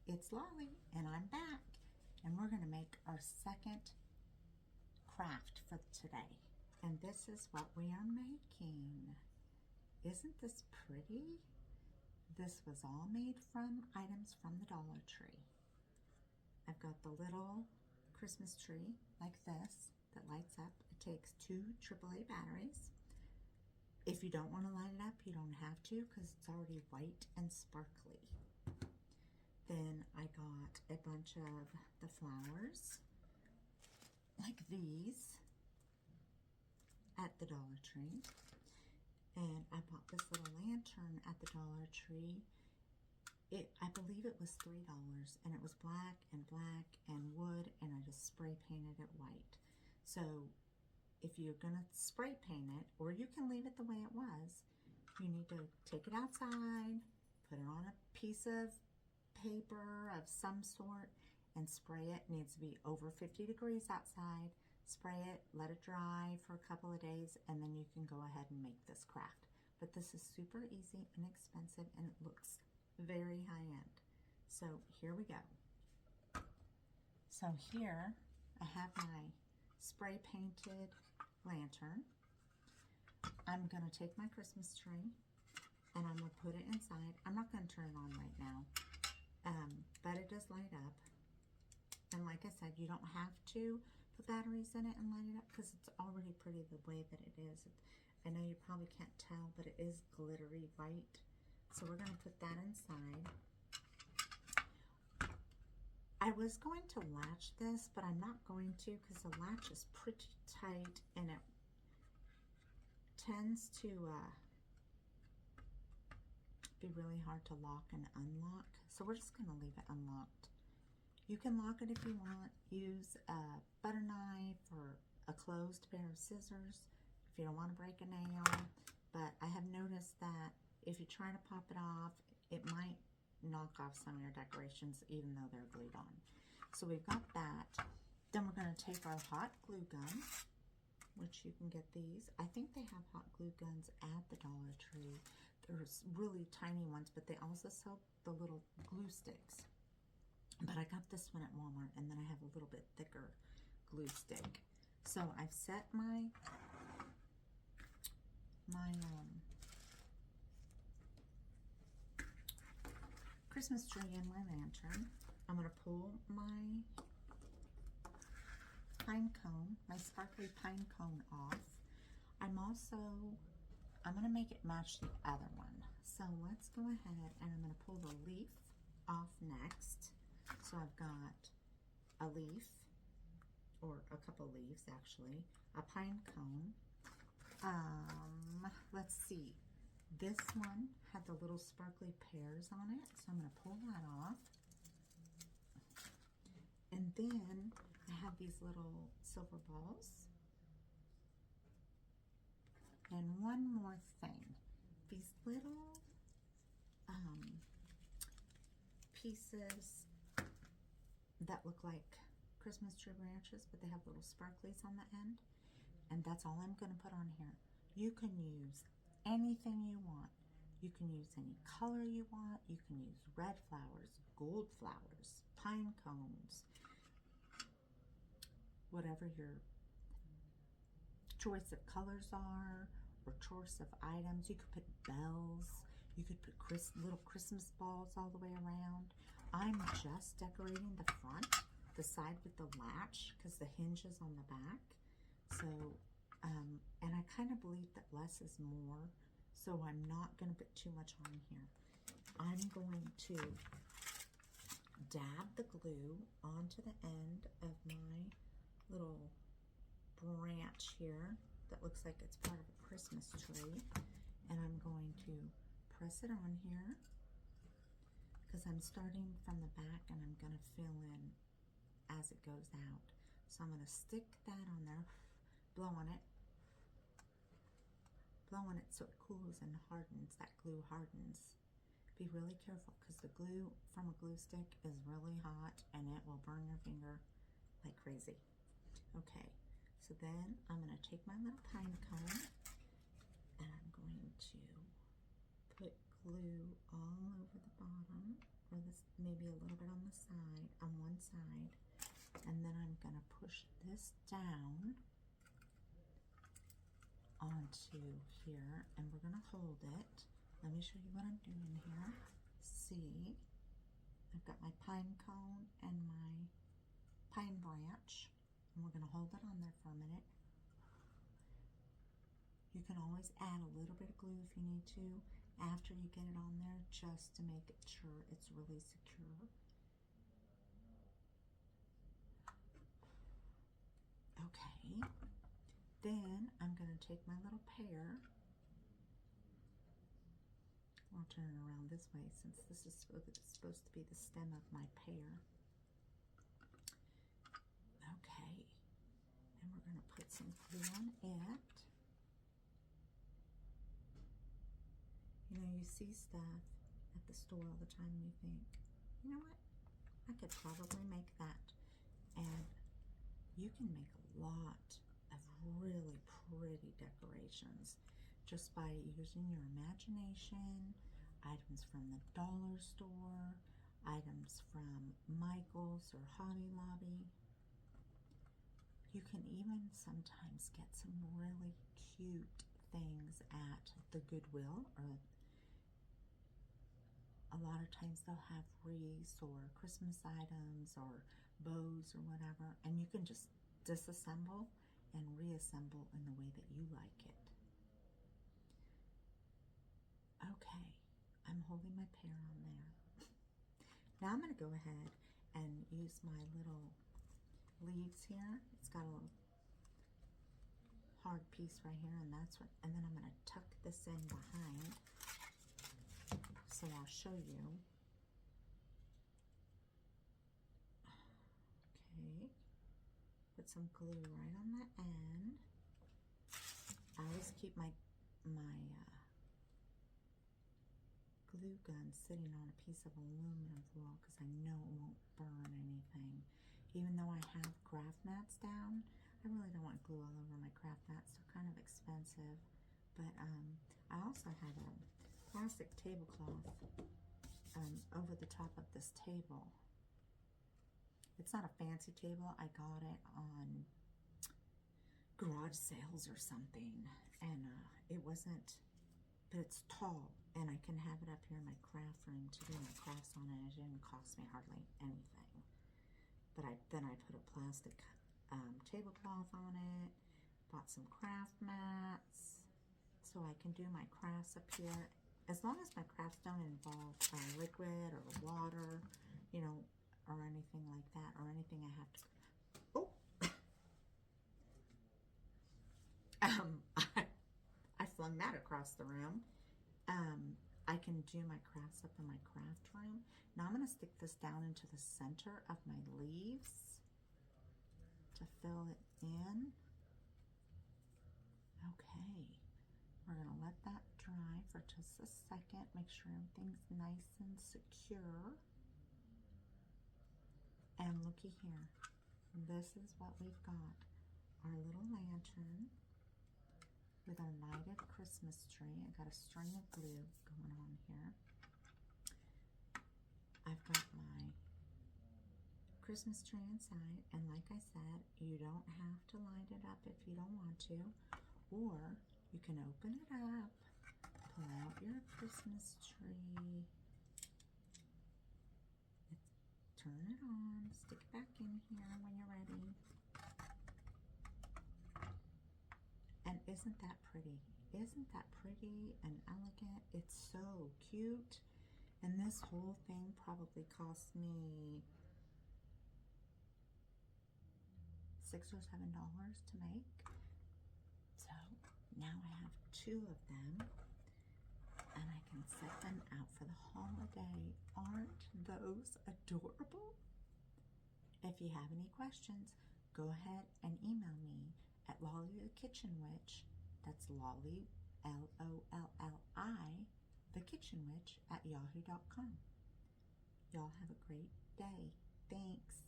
It's Lolly and I'm back, and we're going to make our second craft for today. And this is what we are making. Isn't this pretty? This was all made from items from the Dollar Tree. I've got the little Christmas tree like this that lights up. It takes 2 AAA batteries. If you don't want to light it up, you don't have to because it's already white and sparkly. Then I got a bunch of the flowers, like these, at the Dollar Tree. And I bought this little lantern at the Dollar Tree. I believe it was $3, and it was black and wood, and I just spray painted it white. So if you're gonna spray paint it, or you can leave it the way it was, you need to take it outside, put it on a piece of paper of some sort, and spray it. It needs to be over 50 degrees outside. Spray it, let it dry for a couple of days, and then you can go ahead and make this craft. But this is super easy, inexpensive, and it looks very high-end. So here we go. So here I have my spray painted lantern. I'm gonna take my Christmas tree and I'm gonna put it inside. I'm not gonna turn it on right now, but it does light up. And like I said, you don't have to put batteries in it and light it up because it's already pretty the way that it is. I know you probably can't tell, but it is glittery white. So we're gonna put that inside. I was going to latch this, but I'm not going to because the latch is pretty tight and it tends to be really hard to lock and unlock. So we're just gonna leave it unlocked. You can lock it if you want. Use a butter knife or a closed pair of scissors if you don't want to break a nail. But I have noticed that if you try to pop it off, it might knock off some of your decorations even though they're glued on. So we've got that. Then we're going to take our hot glue gun, which you can get these. I think they have hot glue guns at the Dollar Tree. There's really tiny ones, but they also sell the little glue sticks. But I got this one at Walmart, and then I have a little bit thicker glue stick. So I've set my Christmas tree in my lantern. I'm gonna pull my pine cone, my sparkly pine cone off. I'm gonna make it match the other one. So let's go ahead and I'm gonna pull the leaf off next. So I've got a leaf, or a couple leaves actually, a pine cone. Let's see. This one had the little sparkly pears on it, so I'm going to pull that off. And then I have these little silver balls. And one more thing. These little pieces that look like Christmas tree branches, but they have little sparklies on the end. And that's all I'm going to put on here. You can use anything you want. You can use any color you want. You can use red flowers, gold flowers, pine cones, whatever your choice of colors are, or choice of items. You could put bells. You could put little Christmas balls all the way around. I'm just decorating the front, the side with the latch, because the hinge is on the back. So, and I kind of believe that less is more, so I'm not going to put too much on here. I'm going to dab the glue onto the end of my little branch here that looks like it's part of a Christmas tree, and I'm going to press it on here because I'm starting from the back and I'm going to fill in as it goes out. So I'm going to stick that on there, blow on it so it cools and hardens. That glue hardens. Be really careful because the glue from a glue stick is really hot and it will burn your finger like crazy. Okay, so then I'm going to take my little pine cone and I'm going to put glue all over the bottom, or this maybe a little bit on the side, on one side, and then I'm going to push this down onto here, and we're going to hold it. Let me show you what I'm doing here. See, I've got my pine cone and my pine branch, and we're going to hold it on there for a minute. You can always add a little bit of glue if you need to after you get it on there, just to make it sure it's really secure. Okay, then I'm going to take my little pear. I'll turn it around this way since this is supposed to be the stem of my pear. Okay, and we're going to put some glue on it. You know, you see stuff at the store all the time and you think, you know what, I could probably make that. And you can make a lot of really pretty decorations just by using your imagination, items from the dollar store, items from Michael's or Hobby Lobby. You can even sometimes get some really cute things at the Goodwill, or a lot of times they'll have wreaths or Christmas items or bows or whatever, and you can just disassemble and reassemble in the way that you like it. Okay, I'm holding my pear on there. Now I'm going to go ahead and use my little leaves here. It's got a little hard piece right here, and that's what, and then I'm going to tuck this in behind. So I'll show you. Okay, put some glue right on the end. I always keep my glue gun sitting on a piece of aluminum foil because I know it won't burn anything. Even though I have craft mats down, I really don't want glue all over my craft mats. They're kind of expensive. But I also have a plastic tablecloth over the top of this table. It's not a fancy table. I got it on garage sales or something, and it wasn't, but it's tall, and I can have it up here in my craft room to do my crafts on it. It didn't cost me hardly anything. But then I put a plastic tablecloth on it, bought some craft mats, so I can do my crafts up here. As long as my crafts don't involve liquid or water, you know, or anything like that, or anything I have to, I flung that across the room. I can do my crafts up in my craft room. Now I'm going to stick this down into the center of my leaves to fill it in. Okay, we're going to let that dry for just a second. Make sure everything's nice and secure. And looky here, this is what we've got. Our little lantern with our lighted Christmas tree. I got a string of glue going on here. I've got my Christmas tree inside, and like I said, you don't have to light it up if you don't want to, or you can open it up, pull out your Christmas tree, turn it on, stick it back in here when you're ready. And isn't that pretty? Isn't that pretty and elegant? It's so cute. And this whole thing probably cost me $6 or $7 to make. So now I have 2 of them, and I can set them out for the holiday. Aren't those adorable? If you have any questions, go ahead and email me at Lolly the Kitchen Witch. That's Lolly, L-O-L-L-I, the Kitchen Witch at yahoo.com. Y'all have a great day. Thanks.